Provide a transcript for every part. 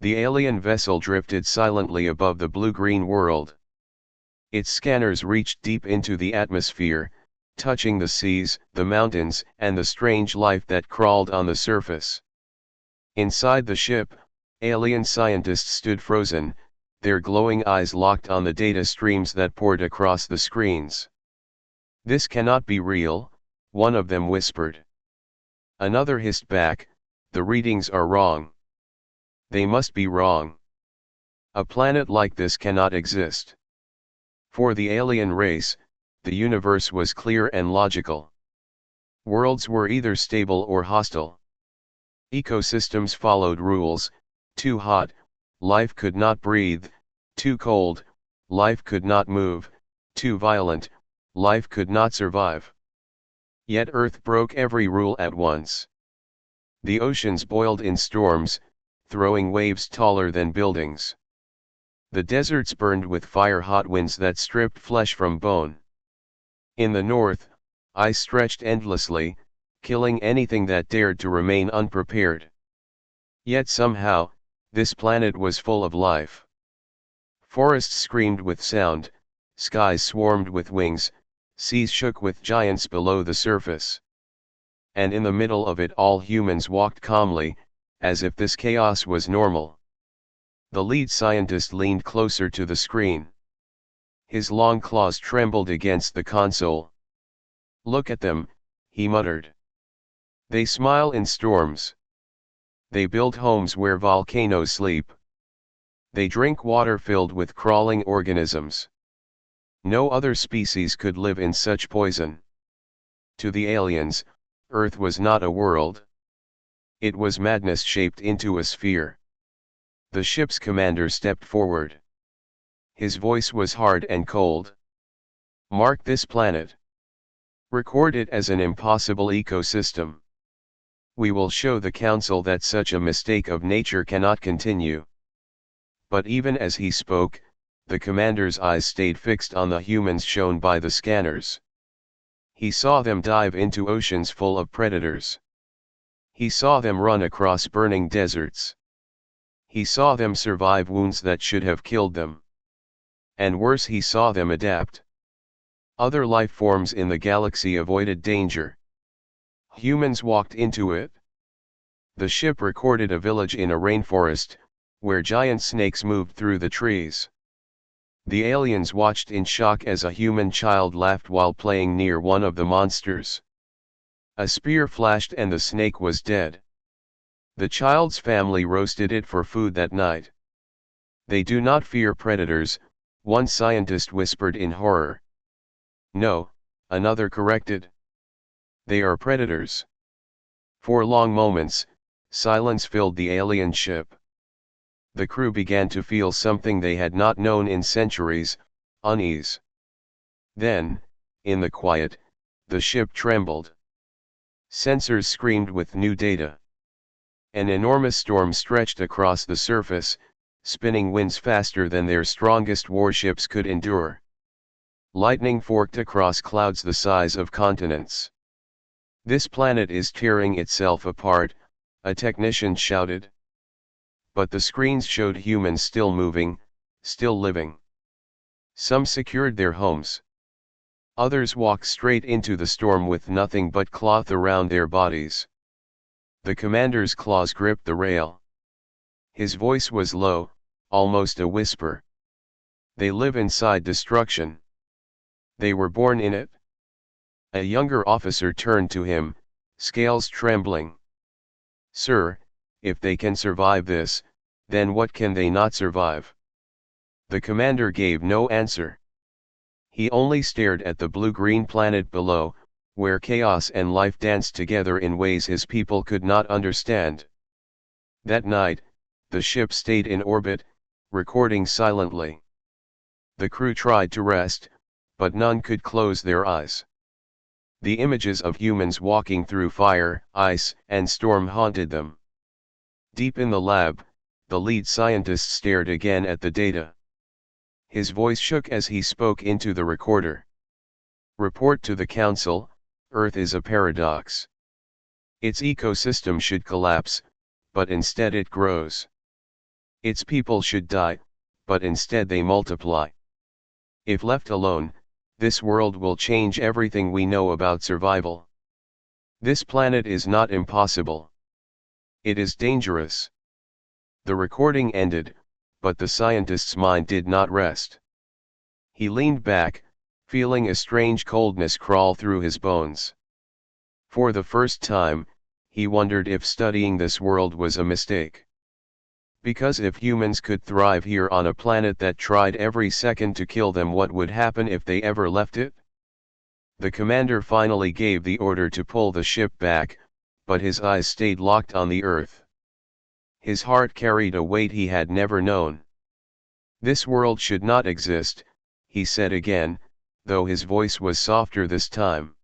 The alien vessel drifted silently above the blue-green world. Its scanners reached deep into the atmosphere, touching the seas, the mountains, and the strange life that crawled on the surface. Inside the ship, alien scientists stood frozen, their glowing eyes locked on the data streams that poured across the screens. "This cannot be real," one of them whispered. Another hissed back, "The readings are wrong. They must be wrong. A planet like this cannot exist." For the alien race, the universe was clear and logical. Worlds were either stable or hostile. Ecosystems followed rules: too hot, life could not breathe; too cold, life could not move; too violent, life could not survive. Yet Earth broke every rule at once. The oceans boiled in storms, throwing waves taller than buildings. The deserts burned with fire-hot winds that stripped flesh from bone. In the north, ice stretched endlessly, killing anything that dared to remain unprepared. Yet somehow, this planet was full of life. Forests screamed with sound, skies swarmed with wings, seas shook with giants below the surface. And in the middle of it all, humans walked calmly, as if this chaos was normal. The lead scientist leaned closer to the screen. His long claws trembled against the console. "Look at them," he muttered. "They smile in storms. They build homes where volcanoes sleep. They drink water filled with crawling organisms. No other species could live in such poison." To the aliens, Earth was not a world. It was madness shaped into a sphere. The ship's commander stepped forward. His voice was hard and cold. "Mark this planet. Record it as an impossible ecosystem. We will show the Council that such a mistake of nature cannot continue." But even as he spoke, the commander's eyes stayed fixed on the humans shown by the scanners. He saw them dive into oceans full of predators. He saw them run across burning deserts. He saw them survive wounds that should have killed them. And worse, he saw them adapt. Other life forms in the galaxy avoided danger. Humans walked into it. The ship recorded a village in a rainforest, where giant snakes moved through the trees. The aliens watched in shock as a human child laughed while playing near one of the monsters. A spear flashed and the snake was dead. The child's family roasted it for food that night. "They do not fear predators," one scientist whispered in horror. "No," another corrected. "They are predators." For long moments, silence filled the alien ship. The crew began to feel something they had not known in centuries: unease. Then, in the quiet, the ship trembled. Sensors screamed with new data. An enormous storm stretched across the surface, spinning winds faster than their strongest warships could endure. Lightning forked across clouds the size of continents. "This planet is tearing itself apart," a technician shouted. But the screens showed humans still moving, still living. Some secured their homes. Others walked straight into the storm with nothing but cloth around their bodies. The commander's claws gripped the rail. His voice was low, almost a whisper. "They live inside destruction. They were born in it." A younger officer turned to him, scales trembling. "Sir, if they can survive this, then what can they not survive?" The commander gave no answer. He only stared at the blue-green planet below, where chaos and life danced together in ways his people could not understand. That night, the ship stayed in orbit, recording silently. The crew tried to rest, but none could close their eyes. The images of humans walking through fire, ice, and storm haunted them. Deep in the lab, the lead scientist stared again at the data. His voice shook as he spoke into the recorder. "Report to the Council, Earth is a paradox. Its ecosystem should collapse, but instead it grows. Its people should die, but instead they multiply. If left alone, this world will change everything we know about survival. This planet is not impossible. It is dangerous. The recording ended, but the scientist's mind did not rest. He leaned back, feeling a strange coldness crawl through his bones. For the first time, he wondered if studying this world was a mistake. Because if humans could thrive here on a planet that tried every second to kill them, what would happen if they ever left it? The commander finally gave the order to pull the ship back, but his eyes stayed locked on the earth. His heart carried a weight he had never known. This world should not exist, he said again, though his voice was softer this time.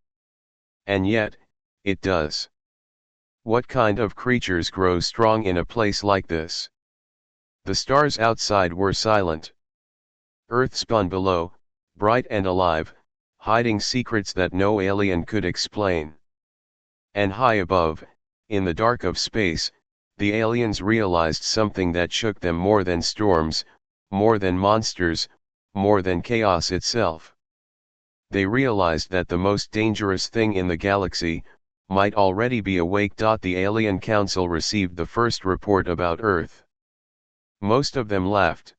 And yet, it does. What kind of creatures grow strong in a place like this? The stars outside were silent. Earth spun below, bright and alive, hiding secrets that no alien could explain. And high above, in the dark of space, the aliens realized something that shook them more than storms, more than monsters, more than chaos itself. They realized that the most dangerous thing in the galaxy might already be awake. The Alien Council received the first report about Earth. Most of them laughed.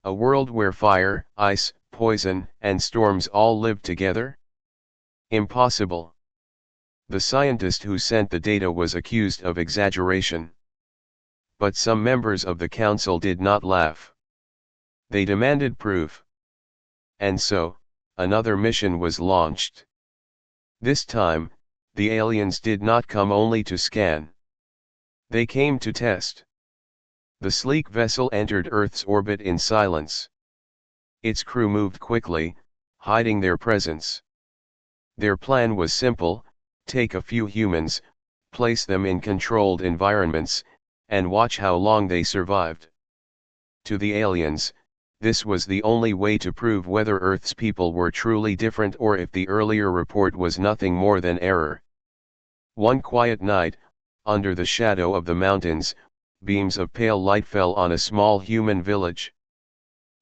A world where fire, ice, poison, and storms all lived together? Impossible. The scientist who sent the data was accused of exaggeration. But some members of the council did not laugh. They demanded proof. And so, another mission was launched. This time, the aliens did not come only to scan. They came to test. The sleek vessel entered Earth's orbit in silence. Its crew moved quickly, hiding their presence. Their plan was simple: take a few humans, place them in controlled environments, and watch how long they survived. To the aliens, this was the only way to prove whether Earth's people were truly different or if the earlier report was nothing more than error. One quiet night, under the shadow of the mountains, beams of pale light fell on a small human village.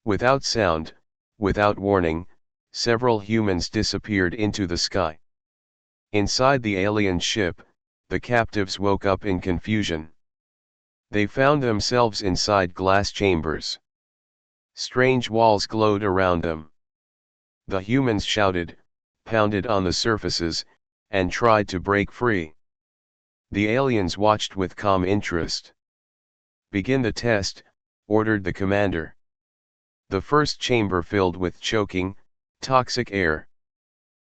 Without sound, without warning, several humans disappeared into the sky. Inside the alien ship, the captives woke up in confusion. They found themselves inside glass chambers. Strange walls glowed around them. The humans shouted, pounded on the surfaces, and tried to break free. The aliens watched with calm interest. "Begin the test," ordered the commander. The first chamber filled with choking, toxic air.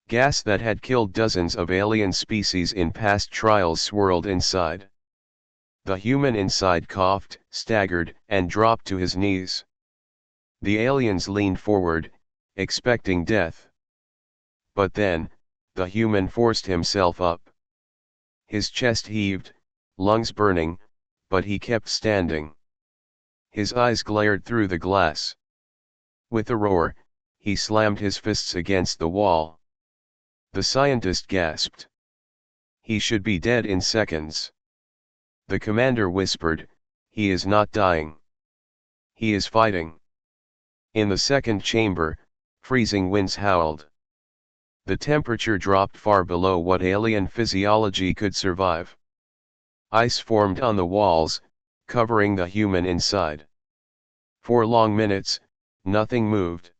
Gas that had killed dozens of alien species in past trials swirled inside. The human inside coughed, staggered, and dropped to his knees. The aliens leaned forward, expecting death. But then, the human forced himself up. His chest heaved, lungs burning, but he kept standing. His eyes glared through the glass. With a roar, he slammed his fists against the wall. The scientist gasped. He should be dead in seconds. The commander whispered, "He is not dying. He is fighting." In the second chamber, freezing winds howled. The temperature dropped far below what alien physiology could survive. Ice formed on the walls, covering the human inside. For long minutes, nothing moved.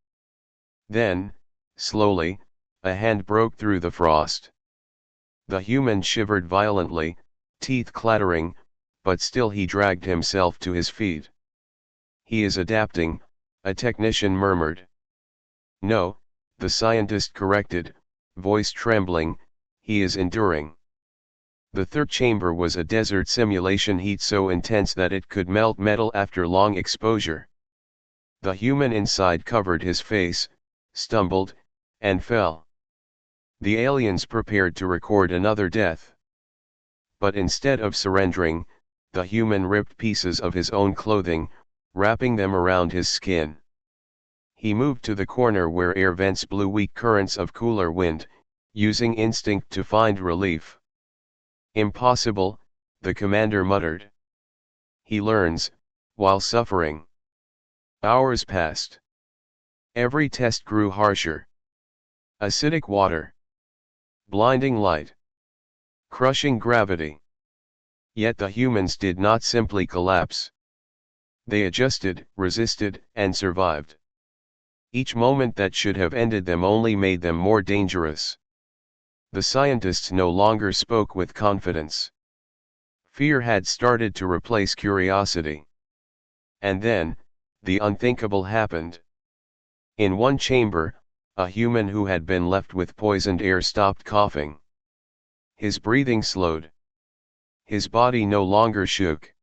Then, slowly, a hand broke through the frost. The human shivered violently, teeth clattering, but still he dragged himself to his feet. "He is adapting," a technician murmured. "No," the scientist corrected, voice trembling, "he is enduring." The third chamber was a desert simulation, heat so intense that it could melt metal after long exposure. The human inside covered his face, stumbled, and fell. The aliens prepared to record another death. But instead of surrendering, the human ripped pieces of his own clothing, wrapping them around his skin. He moved to the corner where air vents blew weak currents of cooler wind, using instinct to find relief. "Impossible," the commander muttered. "He learns, While suffering, hours passed. Every test grew harsher. Acidic water. Blinding light. Crushing gravity. Yet the humans did not simply collapse. They adjusted, resisted, and survived. Each moment that should have ended them only made them more dangerous. The scientists no longer spoke with confidence. Fear had started to replace curiosity. And then, the unthinkable happened. In one chamber, a human who had been left with poisoned air stopped coughing. His breathing slowed. His body no longer shook.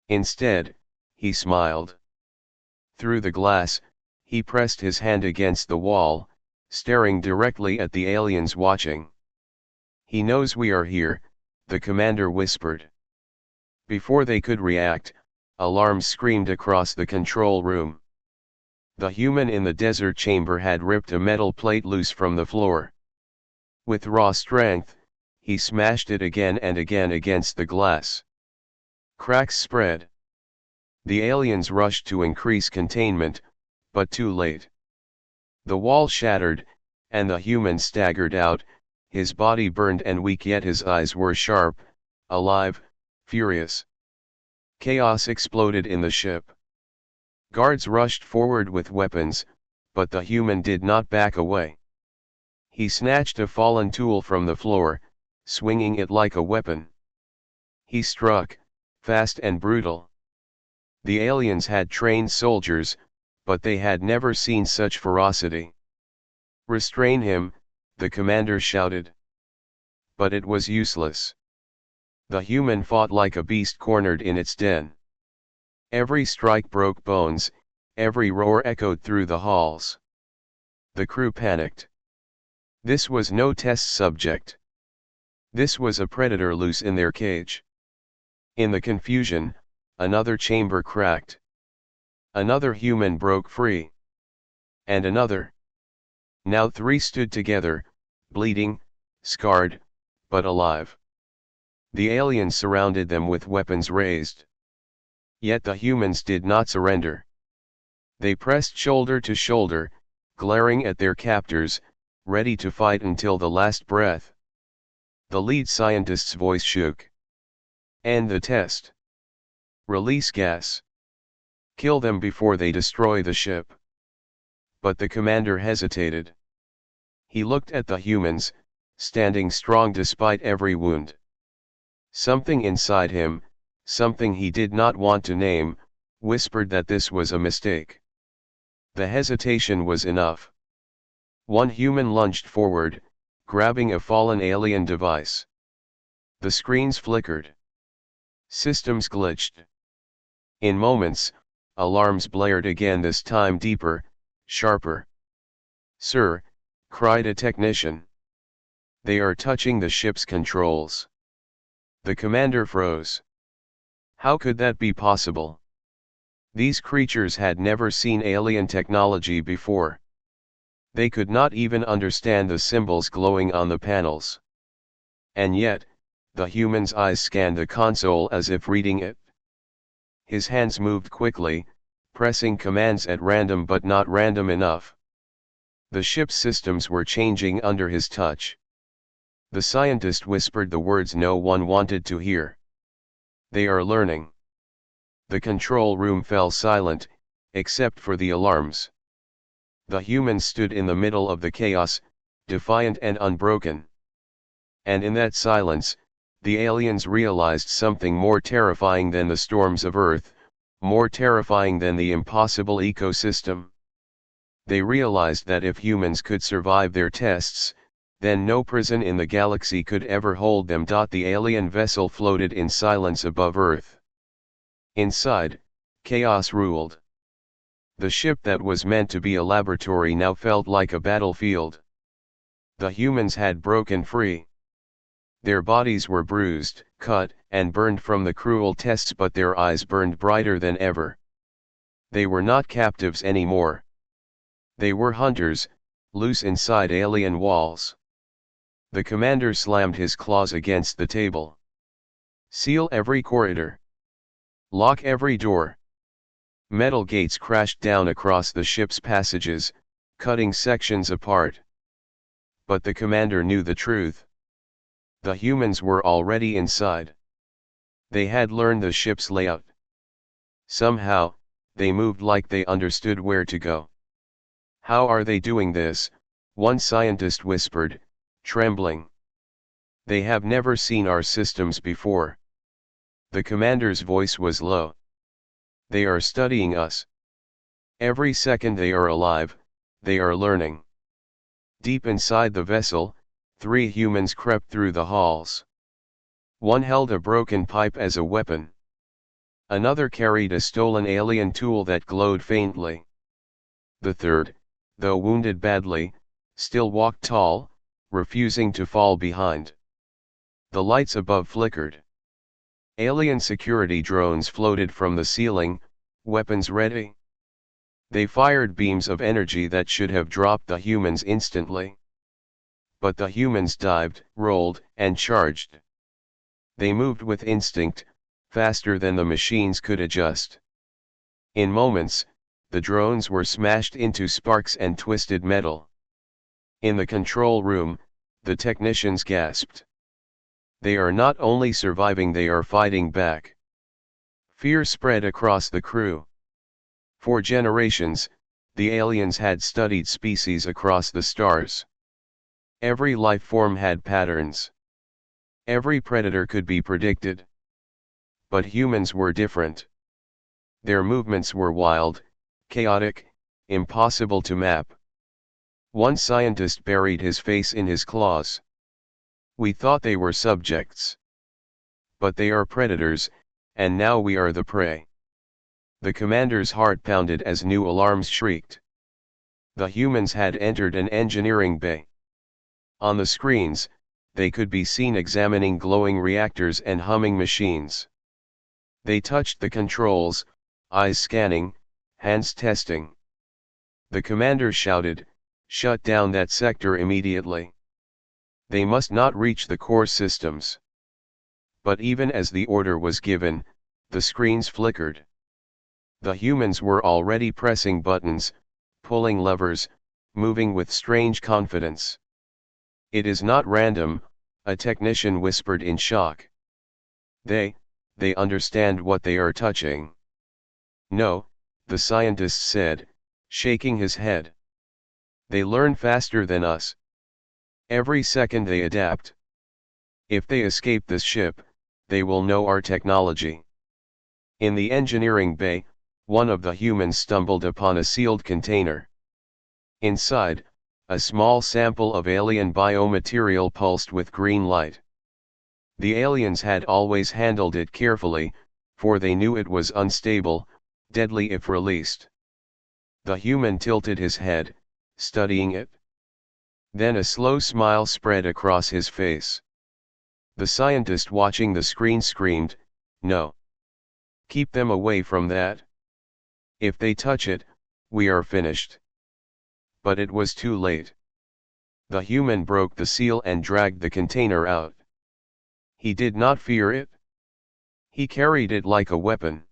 Instead, he smiled. Through the glass, he pressed his hand against the wall, staring directly at the aliens watching. "He knows we are here," the commander whispered. Before they could react, alarms screamed across the control room. The human in the desert chamber had ripped a metal plate loose from the floor. With raw strength, he smashed it again and again against the glass. Cracks spread. The aliens rushed to increase containment, but too late. The wall shattered, and the human staggered out, his body burned and weak, yet his eyes were sharp, alive, furious. Chaos exploded in the ship. Guards rushed forward with weapons, but the human did not back away. He snatched a fallen tool from the floor, swinging it like a weapon. He struck, fast and brutal. The aliens had trained soldiers, but they had never seen such ferocity. "Restrain him," the commander shouted. But it was useless. The human fought like a beast cornered in its den. Every strike broke bones, every roar echoed through the halls. The crew panicked. This was no test subject. This was a predator loose in their cage. In the confusion, another chamber cracked. Another human broke free. And another. Now 3 stood together, bleeding, scarred, but alive. The aliens surrounded them with weapons raised. Yet the humans did not surrender. They pressed shoulder to shoulder, glaring at their captors, ready to fight until the last breath. The lead scientist's voice shook. "End the test. Release gas. Kill them before they destroy the ship." But the commander hesitated. He looked at the humans, standing strong despite every wound. Something inside him, something he did not want to name, whispered that this was a mistake. The hesitation was enough. One human lunged forward, grabbing a fallen alien device. The screens flickered. Systems glitched. In moments, alarms blared again, this time deeper, sharper. "Sir," cried a technician. "They are touching the ship's controls." The commander froze. How could that be possible? These creatures had never seen alien technology before. They could not even understand the symbols glowing on the panels. And yet, the human's eyes scanned the console as if reading it. His hands moved quickly, pressing commands at random but not random enough. The ship's systems were changing under his touch. The scientist whispered the words no one wanted to hear. "They are learning." The control room fell silent, except for the alarms. The humans stood in the middle of the chaos, defiant and unbroken. And in that silence, the aliens realized something more terrifying than the storms of Earth, more terrifying than the impossible ecosystem. They realized that if humans could survive their tests, then no prison in the galaxy could ever hold them. The alien vessel floated in silence above Earth. Inside, chaos ruled. The ship that was meant to be a laboratory now felt like a battlefield. The humans had broken free. Their bodies were bruised, cut, and burned from the cruel tests, but their eyes burned brighter than ever. They were not captives anymore. They were hunters, loose inside alien walls. The commander slammed his claws against the table. "Seal every corridor. Lock every door. Metal gates crashed down across the ship's passages, cutting sections apart. But the commander knew the truth. The humans were already inside. They had learned the ship's layout. Somehow, they moved like they understood where to go. "How are they doing this?" one scientist whispered, trembling. "They have never seen our systems before." The commander's voice was low. "They are studying us. Every second they are alive, they are learning." Deep inside the vessel, 3 humans crept through the halls. One held a broken pipe as a weapon. Another carried a stolen alien tool that glowed faintly. The third, though wounded badly, still walked tall, refusing to fall behind. The lights above flickered. Alien security drones floated from the ceiling, weapons ready. They fired beams of energy that should have dropped the humans instantly. But the humans dived, rolled, and charged. They moved with instinct, faster than the machines could adjust. In moments, the drones were smashed into sparks and twisted metal. In the control room, the technicians gasped. They are not only surviving, they are fighting back. Fear spread across the crew. For generations, the aliens had studied species across the stars. Every life form had patterns. Every predator could be predicted. But humans were different. Their movements were wild, chaotic, impossible to map. One scientist buried his face in his claws. "We thought they were subjects. But they are predators, and now we are the prey." The commander's heart pounded as new alarms shrieked. The humans had entered an engineering bay. On the screens, they could be seen examining glowing reactors and humming machines. They touched the controls, eyes scanning, hands testing. The commander shouted, "Shut down that sector immediately. They must not reach the core systems." But even as the order was given, the screens flickered. The humans were already pressing buttons, pulling levers, moving with strange confidence. "It is not random," a technician whispered in shock. They understand what they are touching." "No," the scientist said, shaking his head. "They learn faster than us. Every second they adapt. If they escape this ship, they will know our technology." In the engineering bay, one of the humans stumbled upon a sealed container. Inside, a small sample of alien biomaterial pulsed with green light. The aliens had always handled it carefully, for they knew it was unstable, deadly if released. The human tilted his head, studying it. Then a slow smile spread across his face. The scientist watching the screen screamed, "No. Keep them away from that. If they touch it, we are finished." But it was too late. The human broke the seal and dragged the container out. He did not fear it. He carried it like a weapon.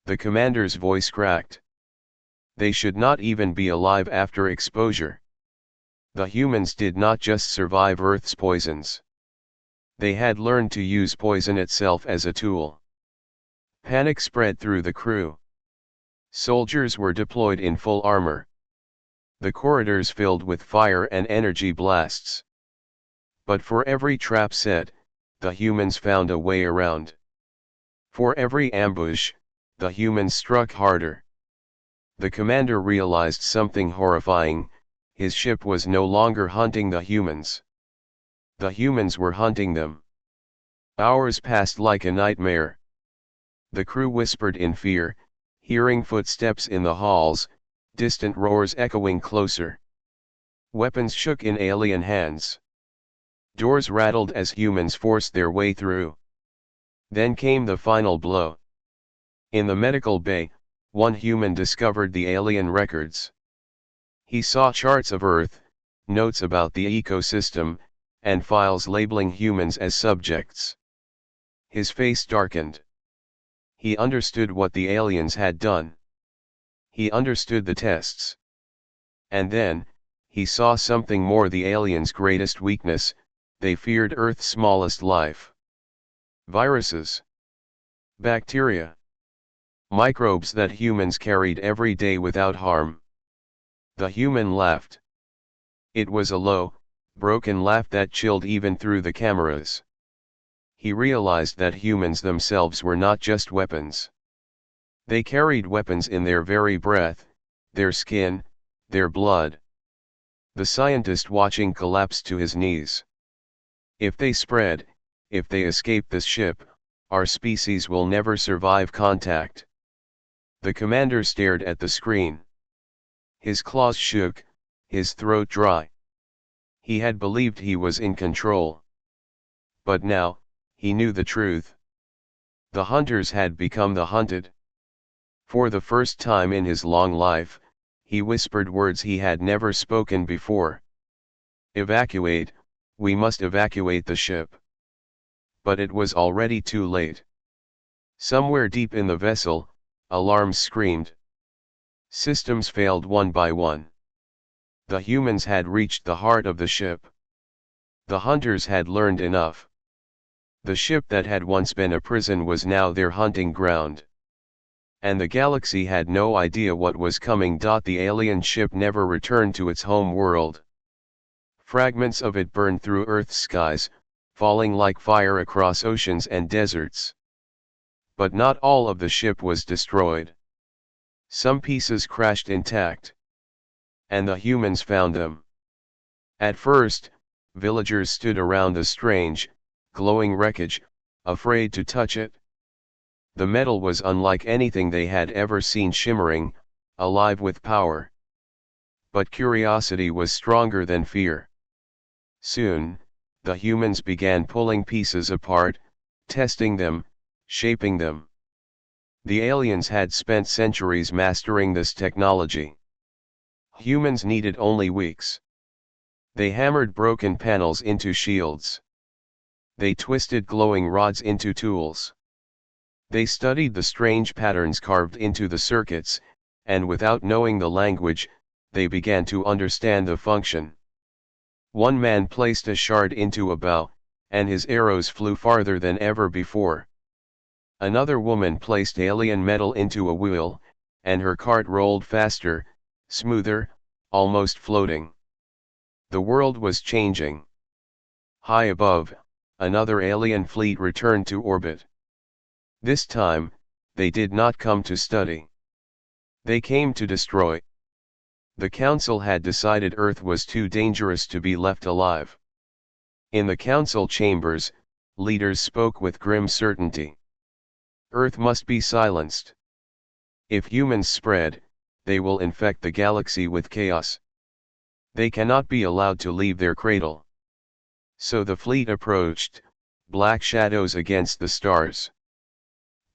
The commander's voice cracked. They should not even be alive after exposure. The humans did not just survive Earth's poisons. They had learned to use poison itself as a tool. Panic spread through the crew. Soldiers were deployed in full armor. The corridors filled with fire and energy blasts. But for every trap set, the humans found a way around. For every ambush, the humans struck harder. The commander realized something horrifying: his ship was no longer hunting the humans. The humans were hunting them. Hours passed like a nightmare. The crew whispered in fear, hearing footsteps in the halls, distant roars echoing closer. Weapons shook in alien hands. Doors rattled as humans forced their way through. Then came the final blow. In the medical bay, one human discovered the alien records. He saw charts of Earth, notes about the ecosystem, and files labeling humans as subjects. His face darkened. He understood what the aliens had done. He understood the tests. And then, he saw something more: the aliens' greatest weakness, they feared Earth's smallest life. Viruses. Bacteria. Microbes that humans carried every day without harm. The human laughed. It was a low, broken laugh that chilled even through the cameras. He realized that humans themselves were not just weapons. They carried weapons in their very breath, their skin, their blood. The scientist watching collapsed to his knees. If they spread, if they escape this ship, our species will never survive contact. The commander stared at the screen. His claws shook, his throat dry. He had believed he was in control. But now, he knew the truth. The hunters had become the hunted. For the first time in his long life, he whispered words he had never spoken before. Evacuate, we must evacuate the ship. But it was already too late. Somewhere deep in the vessel, alarms screamed. Systems failed one by one. The humans had reached the heart of the ship. The hunters had learned enough. The ship that had once been a prison was now their hunting ground. And the galaxy had no idea what was coming. The alien ship never returned to its home world. Fragments of it burned through Earth's skies, falling like fire across oceans and deserts. But not all of the ship was destroyed. Some pieces crashed intact. And the humans found them. At first, villagers stood around the strange, glowing wreckage, afraid to touch it. The metal was unlike anything they had ever seen, shimmering, alive with power. But curiosity was stronger than fear. Soon, the humans began pulling pieces apart, testing them, shaping them. The aliens had spent centuries mastering this technology. Humans needed only weeks. They hammered broken panels into shields. They twisted glowing rods into tools. They studied the strange patterns carved into the circuits, and without knowing the language, they began to understand the function. One man placed a shard into a bow, and his arrows flew farther than ever before. Another woman placed alien metal into a wheel, and her cart rolled faster, smoother, almost floating. The world was changing. High above, another alien fleet returned to orbit. This time, they did not come to study. They came to destroy. The Council had decided Earth was too dangerous to be left alive. In the council chambers, leaders spoke with grim certainty. Earth must be silenced. If humans spread, they will infect the galaxy with chaos. They cannot be allowed to leave their cradle. So the fleet approached, black shadows against the stars.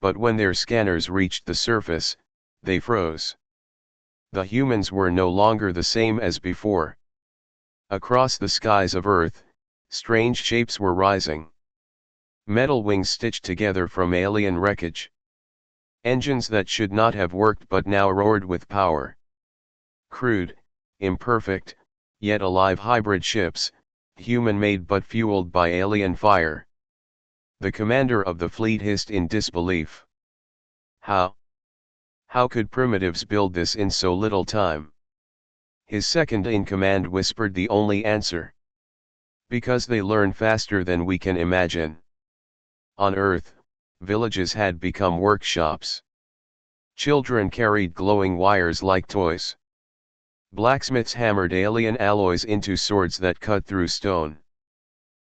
But when their scanners reached the surface, they froze. The humans were no longer the same as before. Across the skies of Earth, strange shapes were rising. Metal wings stitched together from alien wreckage. Engines that should not have worked but now roared with power. Crude, imperfect, yet alive hybrid ships, human-made but fueled by alien fire. The commander of the fleet hissed in disbelief. How? How could primitives build this in so little time? His second-in-command whispered the only answer. Because they learn faster than we can imagine. On Earth, villages had become workshops. Children carried glowing wires like toys. Blacksmiths hammered alien alloys into swords that cut through stone.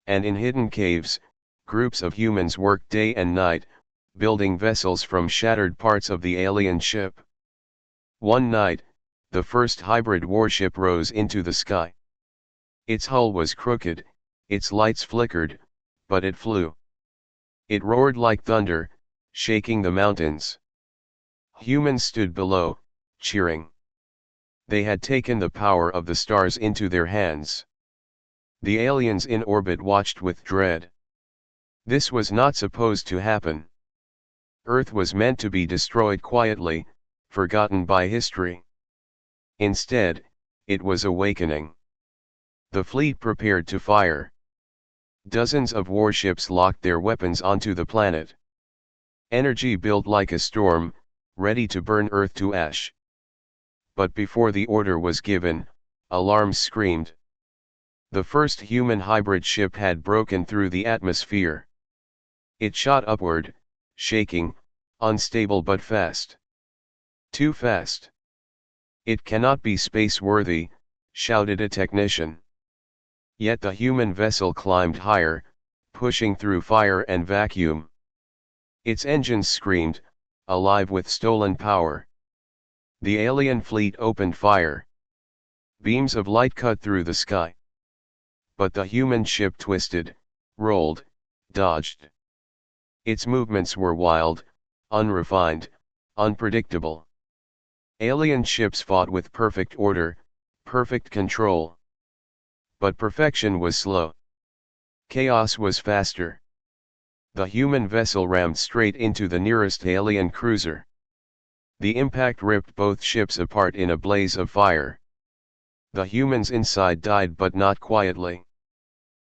And in hidden caves, groups of humans worked day and night, building vessels from shattered parts of the alien ship. One night, the first hybrid warship rose into the sky. Its hull was crooked, its lights flickered, but it flew. It roared like thunder, shaking the mountains. Humans stood below, cheering. They had taken the power of the stars into their hands. The aliens in orbit watched with dread. This was not supposed to happen. Earth was meant to be destroyed quietly, forgotten by history. Instead, it was awakening. The fleet prepared to fire. Dozens of warships locked their weapons onto the planet. Energy built like a storm, ready to burn Earth to ash. But before the order was given, alarms screamed. The first human hybrid ship had broken through the atmosphere. It shot upward, shaking, unstable but fast. Too fast. It cannot be space-worthy, shouted a technician. Yet the human vessel climbed higher, pushing through fire and vacuum. Its engines screamed, alive with stolen power. The alien fleet opened fire. Beams of light cut through the sky. But the human ship twisted, rolled, dodged. Its movements were wild, unrefined, unpredictable. Alien ships fought with perfect order, perfect control. But perfection was slow. Chaos was faster. The human vessel rammed straight into the nearest alien cruiser. The impact ripped both ships apart in a blaze of fire. The humans inside died, but not quietly.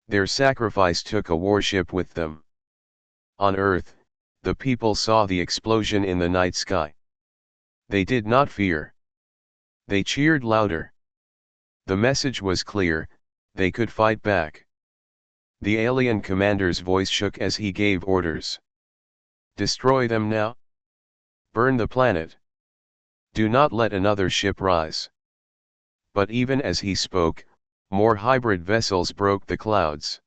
Their sacrifice took a warship with them. On Earth, the people saw the explosion in the night sky. They did not fear. They cheered louder. The message was clear: they could fight back. The alien commander's voice shook as he gave orders. Destroy them now. Burn the planet. Do not let another ship rise. But even as he spoke, more hybrid vessels broke the clouds.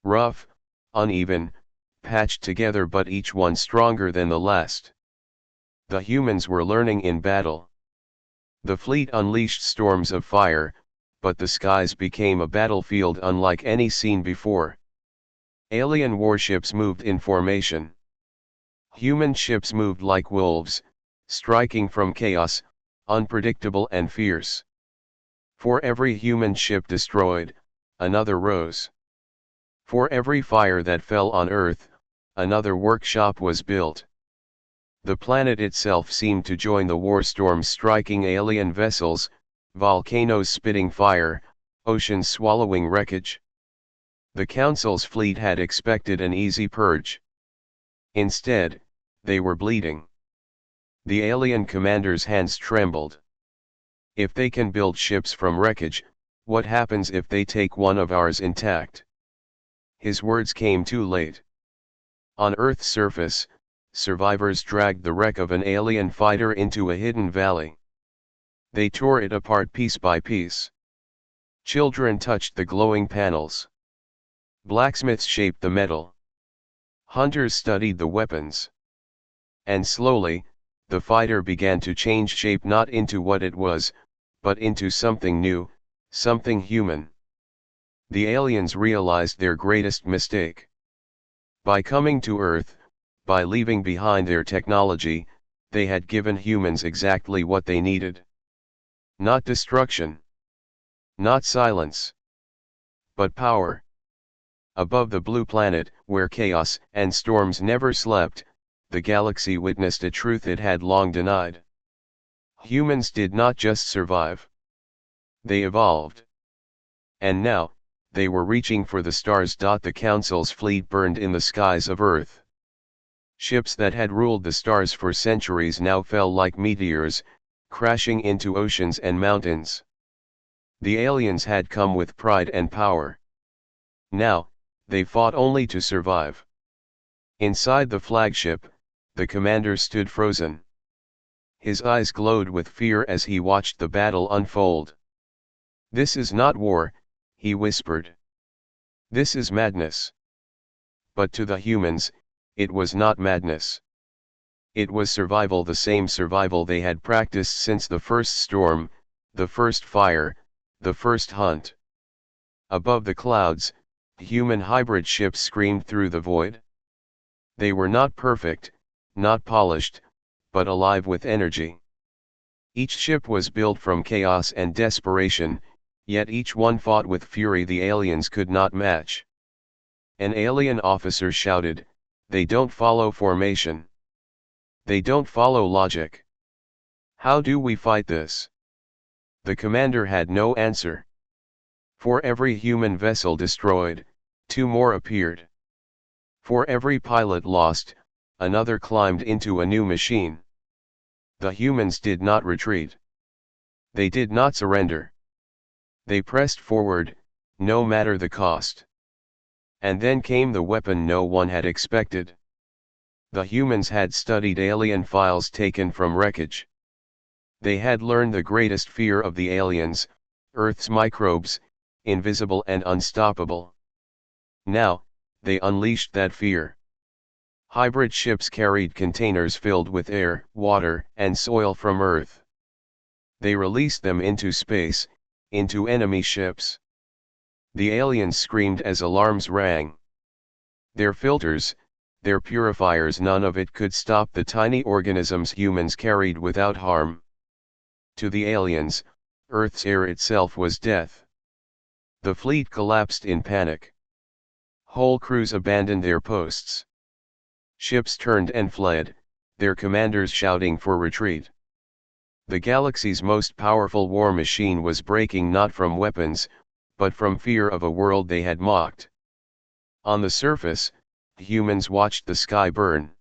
Rough, uneven, patched together, but each one stronger than the last. The humans were learning in battle. The fleet unleashed storms of fire, but the skies became a battlefield unlike any seen before. Alien warships moved in formation. Human ships moved like wolves, striking from chaos, unpredictable and fierce. For every human ship destroyed, another rose. For every fire that fell on Earth, another workshop was built. The planet itself seemed to join the war storms, striking alien vessels, volcanoes spitting fire, oceans swallowing wreckage. The Council's fleet had expected an easy purge. Instead, they were bleeding. The alien commander's hands trembled. If they can build ships from wreckage, what happens if they take one of ours intact? His words came too late. On Earth's surface, survivors dragged the wreck of an alien fighter into a hidden valley. They tore it apart piece by piece. Children touched the glowing panels. Blacksmiths shaped the metal. Hunters studied the weapons. And slowly, the fighter began to change shape, not into what it was, but into something new, something human. The aliens realized their greatest mistake. By coming to Earth, by leaving behind their technology, they had given humans exactly what they needed. Not destruction. Not silence. But power. Above the blue planet, where chaos and storms never slept, the galaxy witnessed a truth it had long denied. Humans did not just survive. They evolved. And now, they were reaching for the stars. The Council's fleet burned in the skies of Earth. Ships that had ruled the stars for centuries now fell like meteors, crashing into oceans and mountains. The aliens had come with pride and power. Now, they fought only to survive. Inside the flagship, the commander stood frozen. His eyes glowed with fear as he watched the battle unfold. "This is not war," he whispered. "This is madness." But to the humans, it was not madness. It was survival, the same survival they had practiced since the first storm, the first fire, the first hunt. Above the clouds, human hybrid ships screamed through the void. They were not perfect, not polished, but alive with energy. Each ship was built from chaos and desperation, yet each one fought with fury the aliens could not match. An alien officer shouted, "They don't follow formation. They don't follow logic. How do we fight this? The commander had no answer. For every human vessel destroyed, 2 more appeared. For every pilot lost, another climbed into a new machine. The humans did not retreat. They did not surrender. They pressed forward, no matter the cost. And then came the weapon no one had expected. The humans had studied alien files taken from wreckage. They had learned the greatest fear of the aliens, Earth's microbes, invisible and unstoppable. Now, they unleashed that fear. Hybrid ships carried containers filled with air, water, and soil from Earth. They released them into space, into enemy ships. The aliens screamed as alarms rang. Their filters, their purifiers, none of it could stop the tiny organisms humans carried without harm. To the aliens, Earth's air itself was death. The fleet collapsed in panic. Whole crews abandoned their posts. Ships turned and fled, their commanders shouting for retreat. The galaxy's most powerful war machine was breaking not from weapons, but from fear of a world they had mocked. On the surface, humans watched the sky burn.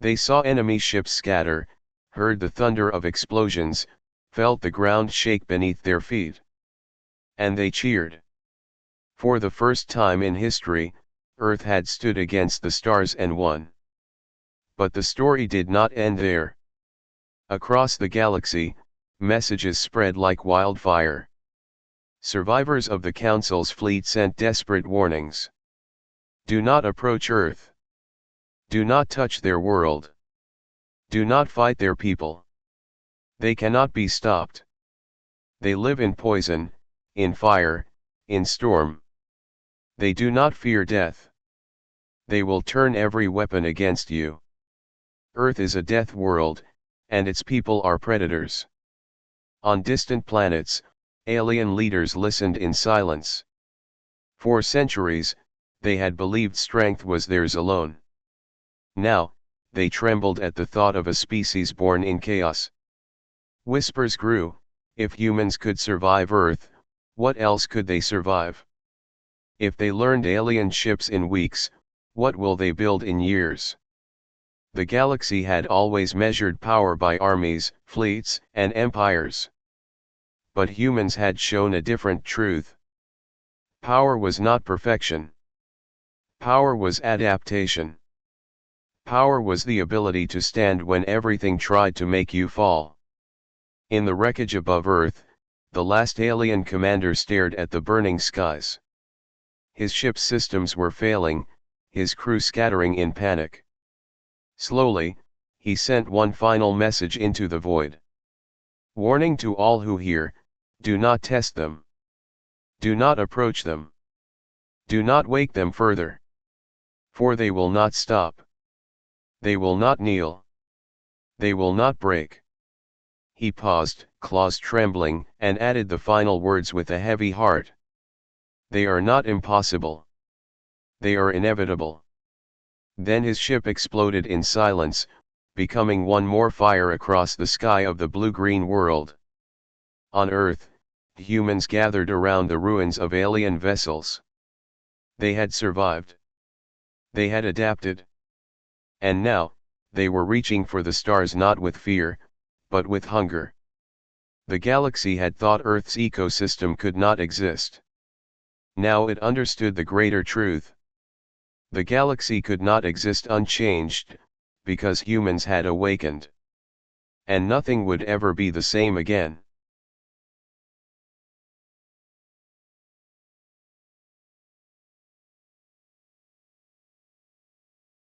They saw enemy ships scatter, heard the thunder of explosions, felt the ground shake beneath their feet. And they cheered. For the first time in history, Earth had stood against the stars and won. But the story did not end there. Across the galaxy, messages spread like wildfire. Survivors of the Council's fleet sent desperate warnings. Do not approach Earth. Do not touch their world. Do not fight their people. They cannot be stopped. They live in poison, in fire, in storm. They do not fear death. They will turn every weapon against you. Earth is a death world, and its people are predators. On distant planets, alien leaders listened in silence. For centuries, they had believed strength was theirs alone. Now, they trembled at the thought of a species born in chaos. Whispers grew, if humans could survive Earth, what else could they survive? If they learned alien ships in weeks, what will they build in years? The galaxy had always measured power by armies, fleets, and empires. But humans had shown a different truth. Power was not perfection. Power was adaptation. Power was the ability to stand when everything tried to make you fall. In the wreckage above Earth, the last alien commander stared at the burning skies. His ship's systems were failing, his crew scattering in panic. Slowly, he sent one final message into the void. Warning to all who hear, do not test them. Do not approach them. Do not wake them further. For they will not stop. They will not kneel. They will not break. He paused, claws trembling, and added the final words with a heavy heart. They are not impossible. They are inevitable. Then his ship exploded in silence, becoming one more fire across the sky of the blue-green world. On Earth, humans gathered around the ruins of alien vessels. They had survived. They had adapted. And now, they were reaching for the stars not with fear, but with hunger. The galaxy had thought Earth's ecosystem could not exist. Now it understood the greater truth. The galaxy could not exist unchanged, because humans had awakened. And nothing would ever be the same again.